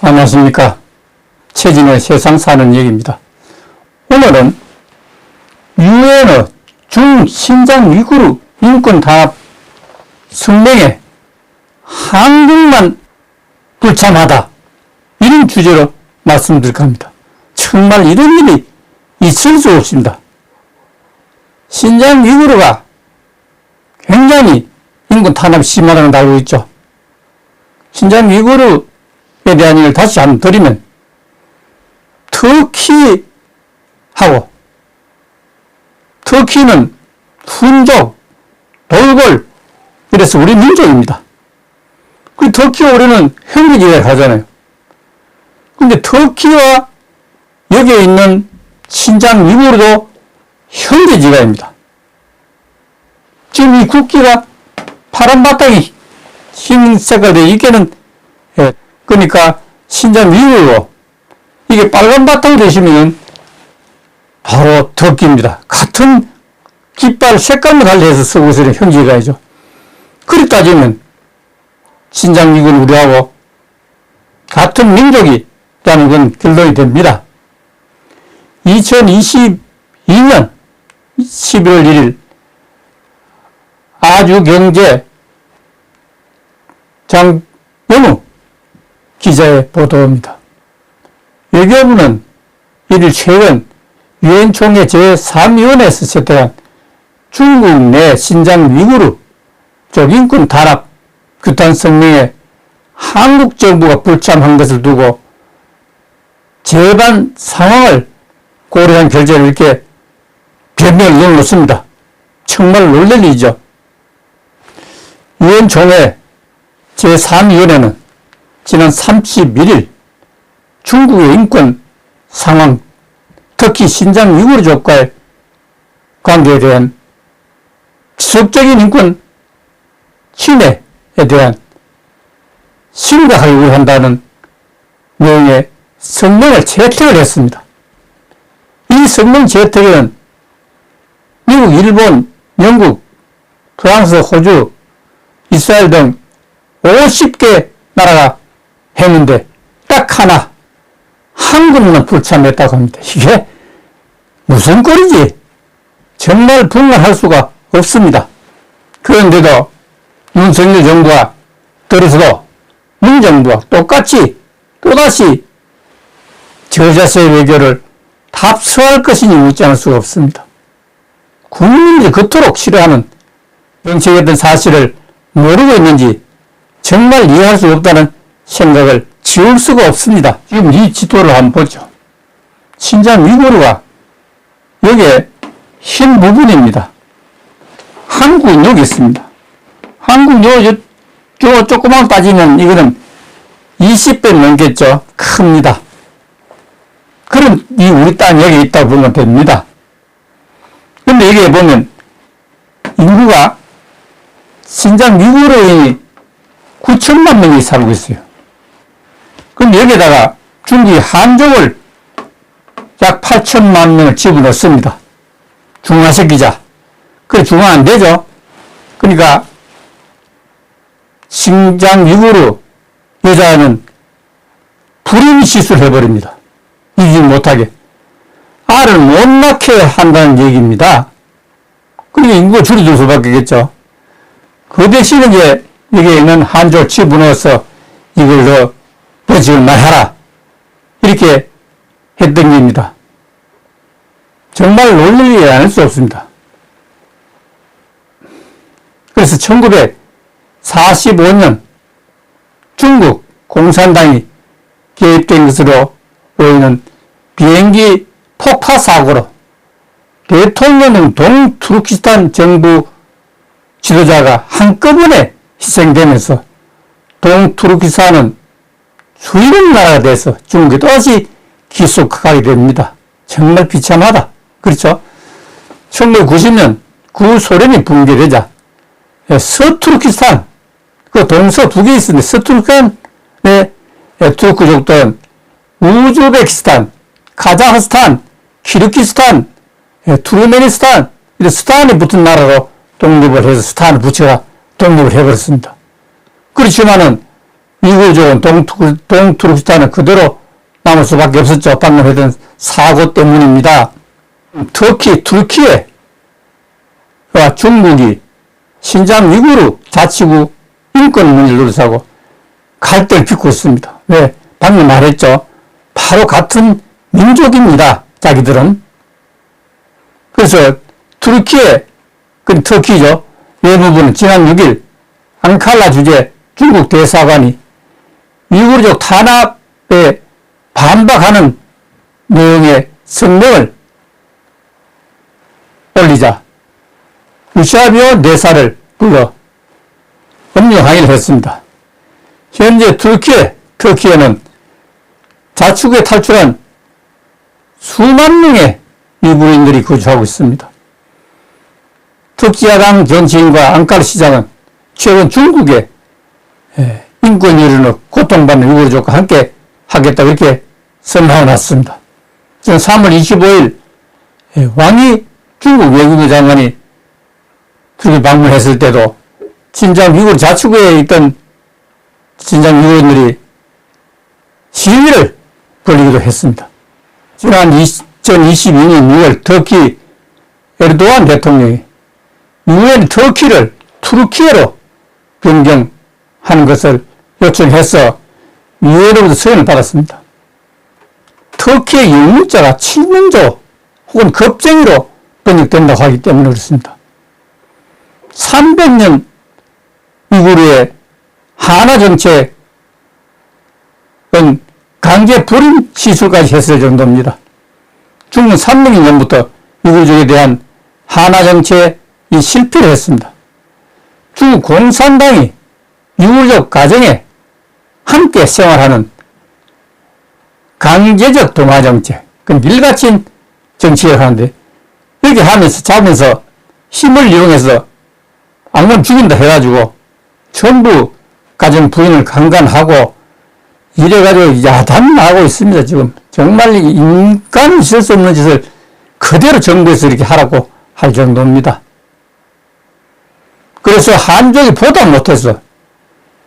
안녕하십니까. 최진의 세상 사는 얘기입니다. 오늘은 유엔의 중신장 위구르 인권 단합 성명에 한국만 불참하다, 이런 주제로 말씀드릴까 합니다. 정말 이런 일이 있을 수 없습니다. 신장 위구르가 굉장히 인권 탄압이 심하다는 걸 알고 있죠. 신장 위구르에 대한 얘기를 다시 한번 드리면, 터키는 훈족, 돌골, 이래서 우리 민족입니다. 그 터키와 우리는 형제지대를 하잖아요. 근데 터키와 여기에 있는 신장 위구르도 형제지대입니다. 지금 이 국기가 파란 바탕이 흰 색깔에 이게는, 그러니까 신장 위구르로 이게 빨간 바탕 되시면 바로 터키입니다. 같은 깃발 색깔만 달리해서 쓰고 있으니 형제가이죠. 그리 따지면 신장 위구르 우리하고 같은 민족이라는 건 결론이 됩니다. 2022년 11월 1일 아주경제 장영우 기자의 보도입니다. 외교부는 1일 최근 유엔 총회 제3위원회에서 채택한 중국 내 신장 위구르 쪽 인권 단합 규탄 성명에 한국 정부가 불참한 것을 두고 재반 상황을 고려한 결재를 이렇게 변명을 넣어놓습니다. 정말 놀랄 일이죠. 유엔 총회 제3위원회는 지난 31일 중국의 인권 상황, 특히 신장 위구르족과의 관계에 대한 지속적인 인권 침해에 대한 심각하게 우려한다는 내용의 성명을 채택을 했습니다. 이 성명 채택에는 미국, 일본, 영국, 프랑스, 호주, 이스라엘 등 50개 나라가 했는데 딱 하나 한국만 불참했다고 합니다. 이게 무슨 꼴이지? 정말 분간할 수가 없습니다. 그런데도 윤석열 정부가 들어서도 문정부와 똑같이 또다시 저자세의 외교를 답서할 것이니 묻지 않을 수가 없습니다. 국민들이 그토록 싫어하는 정책이었던 사실을 모르고 있는지 정말 이해할 수 없다는 생각을 지울 수가 없습니다. 지금 이 지도를 한번 보죠. 신장 위구르가 여기에 흰 부분입니다. 한국은 여기 있습니다. 한국 요 조그만 빠지면 이거는 20배 넘겠죠. 큽니다. 그럼 이 우리 땅 여기 있다고 보면 됩니다. 근데 여기에 보면 인구가 신장 위구르인이 9천만 명이 살고 있어요. 그럼 여기에다가 중국이 한족을 약 8천만 명을 집어넣습니다. 중화시키자. 그래, 중화 안 되죠? 그러니까 신장 위구르 여자는 불임 시술을 해버립니다. 이기지 못하게. 알을 못 낳게 한다는 얘기입니다. 그러니까 인구가 줄어들 수밖에 없겠죠. 그 대신에 이제 여기에 있는 한족을 집어넣어서 이걸 더 버직을 말하라. 이렇게 했던 겁니다. 정말 놀랄 일이 아닐 수 없습니다. 그래서 1945년 중국 공산당이 개입된 것으로 보이는 비행기 폭파 사고로 대통령은 동투르키스탄 정부 지도자가 한꺼번에 희생되면서 동투르키스탄은 수입국 나라가 돼서 중국이 또다시 기속하게 됩니다. 정말 비참하다. 그렇죠? 1990년 구소련이 붕괴되자 서투르키스탄, 그 동서 두 개 있었는데 서투르키스탄의 투르크족들은 우즈베키스탄, 카자흐스탄, 키르기스탄, 투르메니스탄, 스탄이 붙은 나라로 독립을 해서 스탄을 붙여가 독립을 해버렸습니다. 그렇지만은 미국적은 동투르키스탄은 그대로 남을 수밖에 없었죠. 방금 했던 사고 때문입니다. 터키와 중국이 신장 위구르 자치구 인권 문제를 둘러싸고 갈등을 빚고 있습니다. 왜? 방금 말했죠. 바로 같은 민족입니다. 자기들은. 그래서 터키죠. 외무부는 지난 6일 앙칼라 주재 중국 대사관이 위구르족 탄압에 반박하는 내용의 성명을 올리자 우샤비오 내사를 불러 법령 항의를 했습니다. 현재 터키에는 자치구에 탈출한 수만 명의 위구르인들이 거주하고 있습니다. 터키 야당 정치인과 앙카라 시장은 최근 중국의 인권 유린으로 고통받는 위구르족과 함께 하겠다 이렇게 선언하고 났습니다. 지금 3월 25일 왕이 중국 외교부 장관이 터키 방문했을 때도 신장 위구르 자치구에 있던 신장 위구르인들이 시위를 벌이기도 했습니다. 지난 2022년 6월 터키 에르도안 대통령이 유엔 터키를 투르키예로 변경하는 것을 요청해서 유엔으로부터 서한을 받았습니다. 터키의 영문자가 칠면조 혹은 겁쟁이로 번역된다고 하기 때문에 그렇습니다. 300년 위구르의 한화 정책은 강제 불임 시술까지 했을 정도입니다. 중국은 300년 전부터 위구르족에 대한 한화 정책이 실패를 했습니다. 중국 공산당이 위구르족 가정에 함께 생활하는 강제적 동화 정책, 그건 밀가친 정치를 하는데 이렇게 하면서 잡으면서 힘을 이용해서 악몽 죽인다 해가지고 전부 가정 부인을 강간하고 이래가지고 야단하고 있습니다. 지금 정말 인간은 있을 수 없는 짓을 그대로 정부에서 이렇게 하라고 할 정도입니다. 그래서 한족이 보다 못해서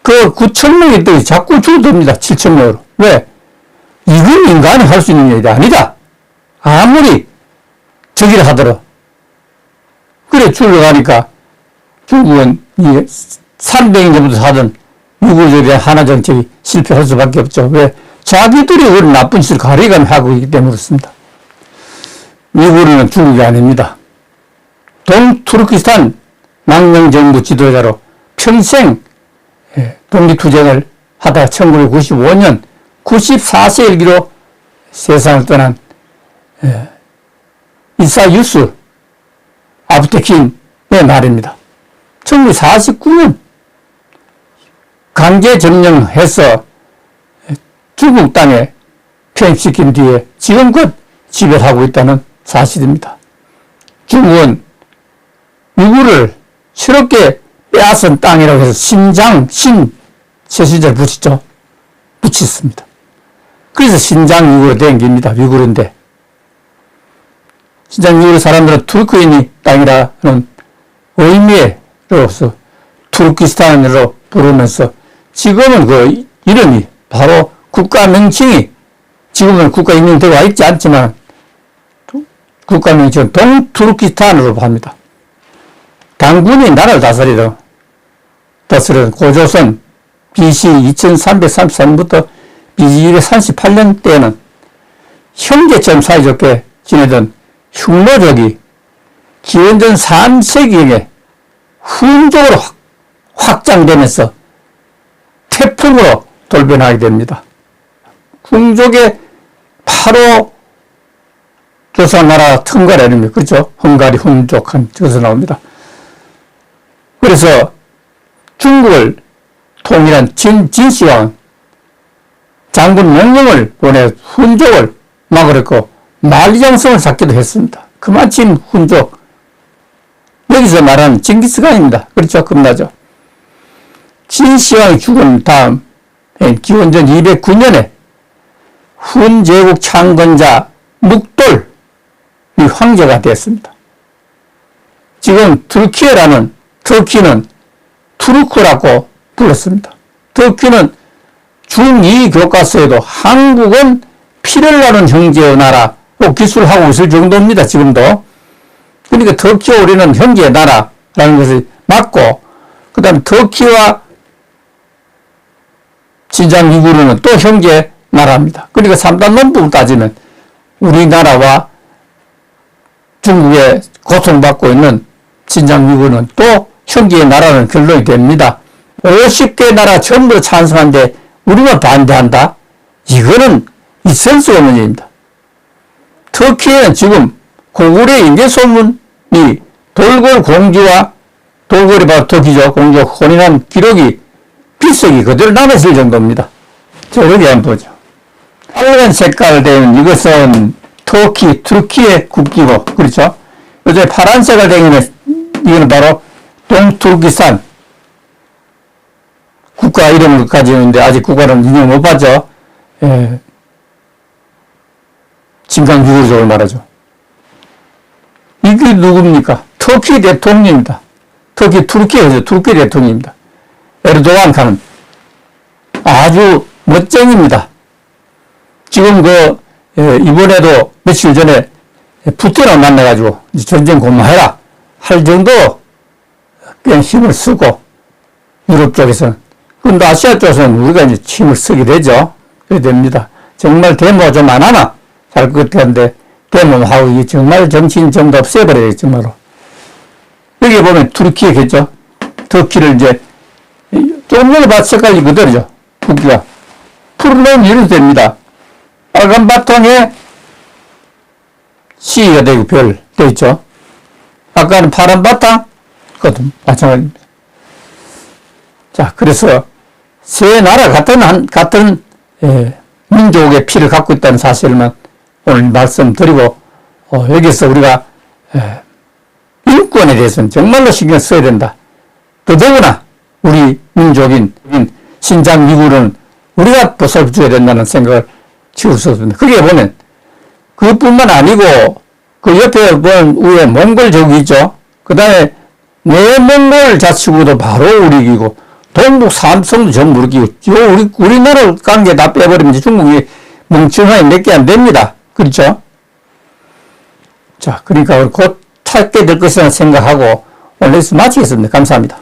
그 9,000명이 자꾸 줄어듭니다. 7,000명으로. 왜? 이건 인간이 할 수 있는 일이 아니다. 아무리 저기를 하더라도. 그래 줄어가니까 중국은 300년 전부터 하던 위구르족에 대한 한화 정책이 실패할 수밖에 없죠. 왜? 자기들이 그런 나쁜 짓을 가리가며 하고 있기 때문에 그렇습니다. 위구르는 중국이 아닙니다. 동투르키스탄 망명정부 지도자로 평생 독립투쟁을 하다가 1995년 94세 일기로 세상을 떠난 이사유스 아부테킨의 말입니다. 1949년 강제 점령해서 중국 땅에 편입시킨 뒤에 지금껏 지배를 하고 있다는 사실입니다. 중국은 위구르를 새롭게 빼앗은 땅이라고 해서 세신자를 붙였습니다. 그래서 신장 위구르 된 겁니다. 위구르인데. 신장 위구르 사람들은 투르크인이 땅이라는 의미로서 투르키스탄으로 부르면서 지금은 그 이름이 바로 국가 명칭이 지금은 국가 인정되어 와 있지 않지만 국가 명칭은 동투르키스탄으로 합니다. 당군이 나라를 다스리던 고조선 BC 2333년부터 BC 238년 때에는 형제처럼 사이좋게 지내던 흉노족이 기원전 3세기경에 훈족으로 확장되면서 태풍으로 돌변하게 됩니다. 훈족의 8호 조선나라 헝가리 이름이 그렇죠. 헝가리 훈족한 저기서 나옵니다. 그래서 중국을 통일한 진시황 장군 명령을 보내 훈족을 막으랬고 만리장성을 쌓기도 했습니다. 그마침 훈족 여기서 말하는 징기스칸입니다. 그렇죠. 겁나죠. 진시황이 죽은 다음 기원전 209년에 훈제국 창건자 묵돌이 황제가 되었습니다. 지금 터키는 투르크라고 불렀습니다. 터키는 중2 교과서에도 한국은 피를 나는 형제의 나라로 기술하고 있을 정도입니다. 지금도. 그러니까 터키와 우리는 형제의 나라라는 것이 맞고, 그 다음에 터키와 신장 위구르는 또 형제 나라입니다. 그러니까 3단 논법을 따지면 우리나라와 중국에 고통받고 있는 신장 위구르는 또 형제의 나라는 결론이 됩니다. 50개 나라 전부 찬성한데 우리만 반대한다? 이거는 있을 수 없는 일입니다. 터키에는 지금 고구려 인재소문이 돌궐 공주와 돌궐이 바로 터키죠. 공주와 혼인한 기록이 필석이 그대로 남아있을 정도입니다. 자, 여기 한번 보죠. 빨간 색깔 된 이것은 터키의 국기고, 그렇죠? 요새 파란색을 된 이거는 바로 동투르키스탄 국가 이름을 가지고 있는데 아직 국가는 인정 못 받죠. 예. 진강유구족을 말하죠. 이게 누굽니까? 터키 대통령입니다. 투르키 대통령입니다. 에르도안 칸은 아주 멋쟁입니다. 지금 이번에도 며칠 전에 푸틴을 만나가지고 전쟁 고마해라 할 정도 꽤 힘을 쓰고, 유럽 쪽에서는. 그런데 아시아 쪽에서는 우리가 이제 힘을 쓰게 되죠. 그래 됩니다. 정말 데모가 좀 안 하나 잘 것 같은데, 데모하고 정말 정치인 정도 없애버려야 정말로. 여기 보면 투르키겠죠. 터키를 이제 조금 전에 봤을 색깔이 그대로죠. 국기가. 푸르면 이렇게 됩니다. 빨간 바탕에 C가 되고 별 되어 있죠. 아까는 파란 바탕, 그것도 마찬가지입니다. 자, 그래서 세 나라 같은 민족의 피를 갖고 있다는 사실만 오늘 말씀드리고, 여기서 우리가 인권에 대해서는 정말로 신경 써야 된다. 더더구나 우리 민족인 신장 위구르는 우리가 보살펴줘야 된다는 생각을 지울 수 없습니다. 그게 보면 그것뿐만 아니고 그 옆에 보면 위에 몽골족이 있죠. 그 다음에 내몽골 자치구도 바로 우리이고 동북 삼성도 전부 우리이고 우리나라 관계 다 빼버리면 중국이 멍청하게 몇 개 안 됩니다. 그렇죠? 자, 그러니까 곧 찾게 될 것이라는 생각하고 오늘 여기서 마치겠습니다. 감사합니다.